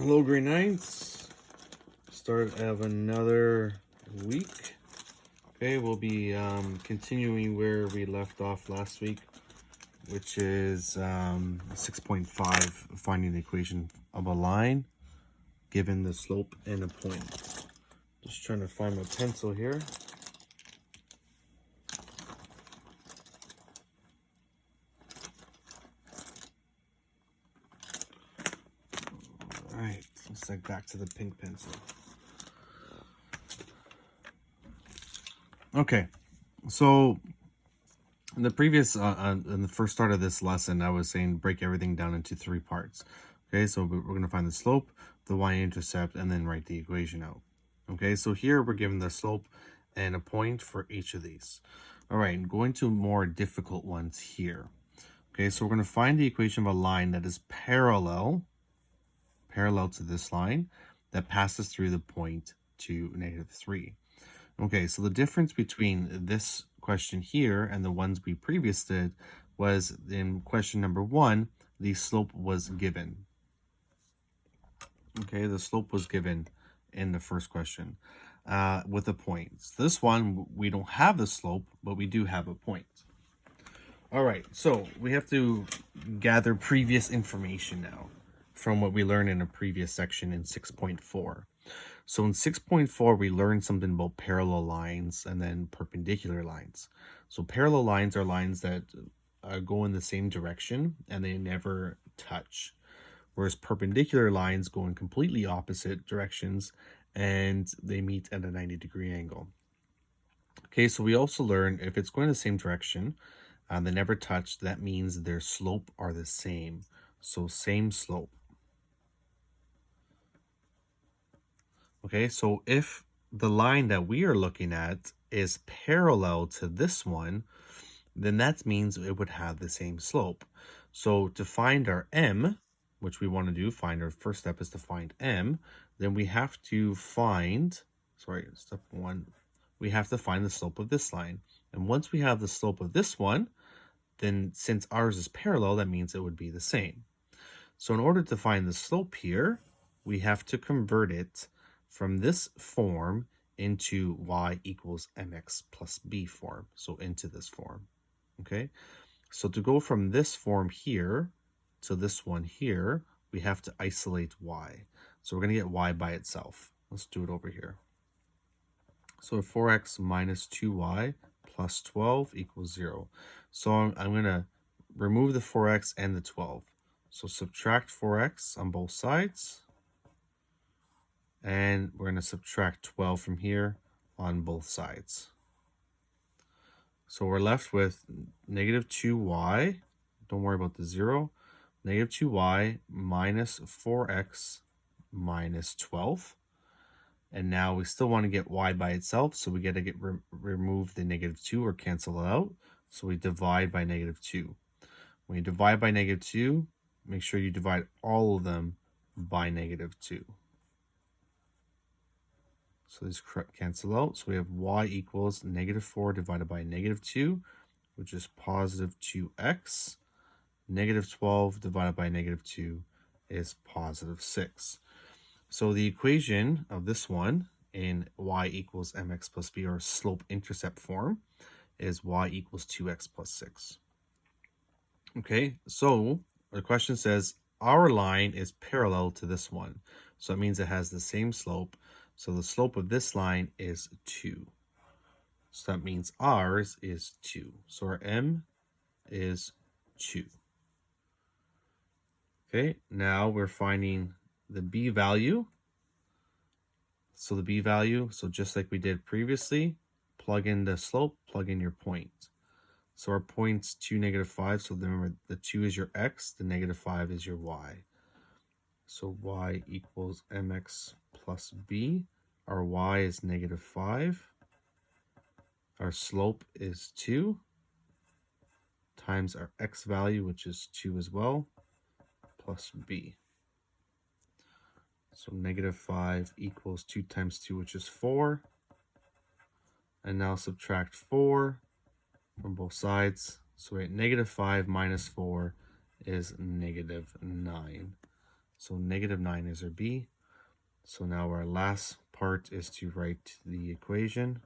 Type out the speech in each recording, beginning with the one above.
Hello, grade ninths. Start of another week. Okay, we'll be continuing where we left off last week, which is 6.5, finding the equation of a line given the slope and a point. Just trying to find my pencil here. All right, let's like back to the pink pencil. Okay, so in the previous, in the first start of this lesson, I was saying break everything down into three parts. Okay, so we're going to find the slope, the y-intercept, and then write the equation out. Okay, so here we're given the slope and a point for each of these. All right, going to more difficult ones here. Okay, so we're going to find the equation of a line that is parallel to this line that passes through the point to -3. Okay, so the difference between this question here and the ones we previously did was in question number 1, the slope was given. Okay, the slope was given in the first question with a point. This one, we don't have the slope, but we do have a point. All right, so we have to gather previous information now from what we learned in a previous section in 6.4. So in 6.4, we learned something about parallel lines and then perpendicular lines. So parallel lines are lines that go in the same direction and they never touch. Whereas perpendicular lines go in completely opposite directions and they meet at a 90-degree angle. Okay, so we also learned if it's going the same direction, they never touch, that means their slope are the same. So same slope. Okay, so if the line that we are looking at is parallel to this one, then that means it would have the same slope. So to find our m, which we want to do, find our first step is to find m, then we have to find, step 1, we have to find the slope of this line. And once we have the slope of this one, then since ours is parallel, that means it would be the same. So in order to find the slope here, we have to convert it from this form into y equals mx plus b form, so into this form. Okay, so to go from this form here to this one here, we have to isolate y. So we're going to get y by itself. Let's do it over here. So 4x minus 2y plus 12 equals 0. So I'm going to remove the 4x and the 12. So subtract 4x on both sides. And we're going to subtract 12 from here on both sides. So we're left with negative 2y. Don't worry about the 0. Negative 2y minus 4x minus 12. And now we still want to get y by itself, so we got to remove the negative 2 or cancel it out. So we divide by negative 2. When you divide by negative 2, make sure you divide all of them by negative 2. So these cancel out. So we have y equals negative 4 divided by negative 2, which is positive 2x. Negative 12 divided by negative 2 is positive 6. So the equation of this one in y equals mx plus b, or slope-intercept form, is y equals 2x plus 6. Okay, so the question says our line is parallel to this one. So it means it has the same slope. So the slope of this line is 2. So that means ours is 2. So our m is 2. Okay, now we're finding the b value. So the b value, so just like we did previously, plug in the slope, plug in your point. So our point's 2, -5. So remember, the 2 is your x, the -5 is your y. So y equals mx plus b. Our y is -5. Our slope is 2 times our x value, which is 2 as well, plus b. So -5 equals 2 times 2, which is 4. And now subtract 4 from both sides. So we have -5 minus 4 is -9. So negative 9 is our b. So now our last part is to write the equation.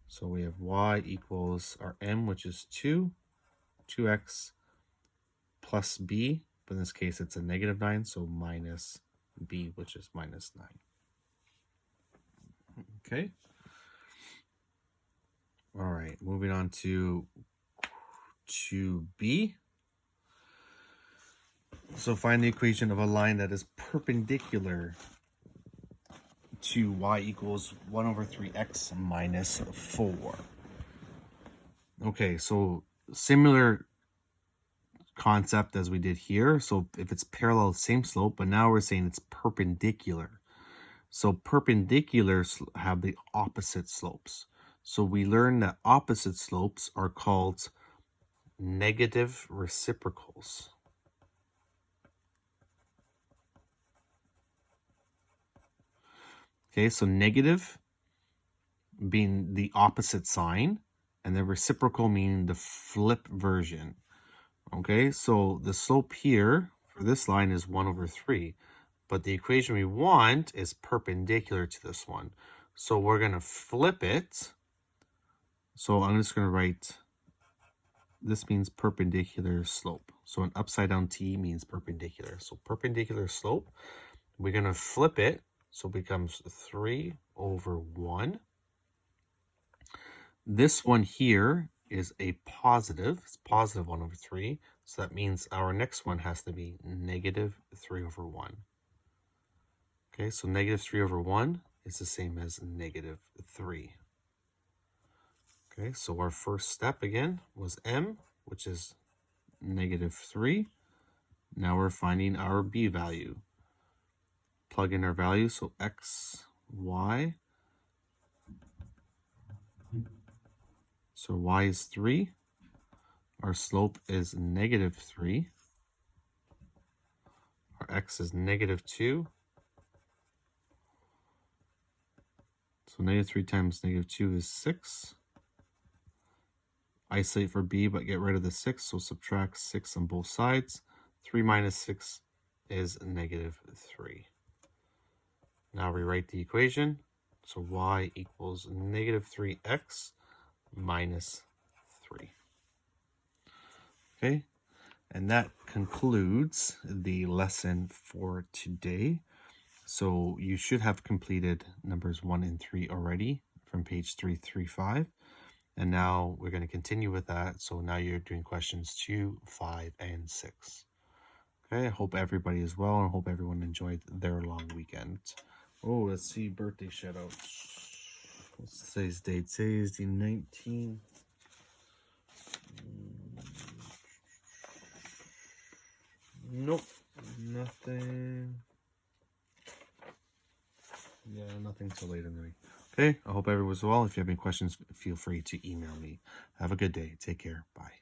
So we have y equals our m, which is 2x plus b, but in this case it's a negative 9, so minus b, which is minus 9. Okay. All right, moving on to 2b. So find the equation of a line that is perpendicular to y equals 1 over 3x minus 4. Okay, so similar concept as we did here. So if it's parallel, same slope, but now we're saying it's perpendicular. So perpendiculars have the opposite slopes. So we learned that opposite slopes are called negative reciprocals. Okay, so negative being the opposite sign, and the reciprocal meaning the flip version. Okay, so the slope here for this line is 1 over 3, but the equation we want is perpendicular to this one. So we're going to flip it. So I'm just going to write, this means perpendicular slope. So an upside down t means perpendicular. So perpendicular slope, we're going to flip it. So it becomes 3 over 1. This one here is a positive. It's positive 1 over 3. So that means our next one has to be negative 3 over 1. Okay, so negative 3 over 1 is the same as negative 3. Okay, so our first step again was m, which is negative 3. Now we're finding our b value. Plug in our value, so x, y. So y is 3. Our slope is negative 3. Our x is negative 2. So negative 3 times negative 2 is 6. Isolate for b, but get rid of the 6, so subtract 6 on both sides. 3 minus 6 is negative 3. Now rewrite the equation. So y equals negative 3x minus 3. Okay, and that concludes the lesson for today. So you should have completed numbers 1 and 3 already from page 335. And now we're going to continue with that. So now you're doing questions 2, 5, and 6. Okay, I hope everybody is well, and I hope everyone enjoyed their long weekend. Oh, let's see, birthday shout outs. What's today's date? Today's the 19th. Nope, nothing. Yeah, nothing till later in the week. Okay, I hope everyone's well. If you have any questions, feel free to email me. Have a good day. Take care. Bye.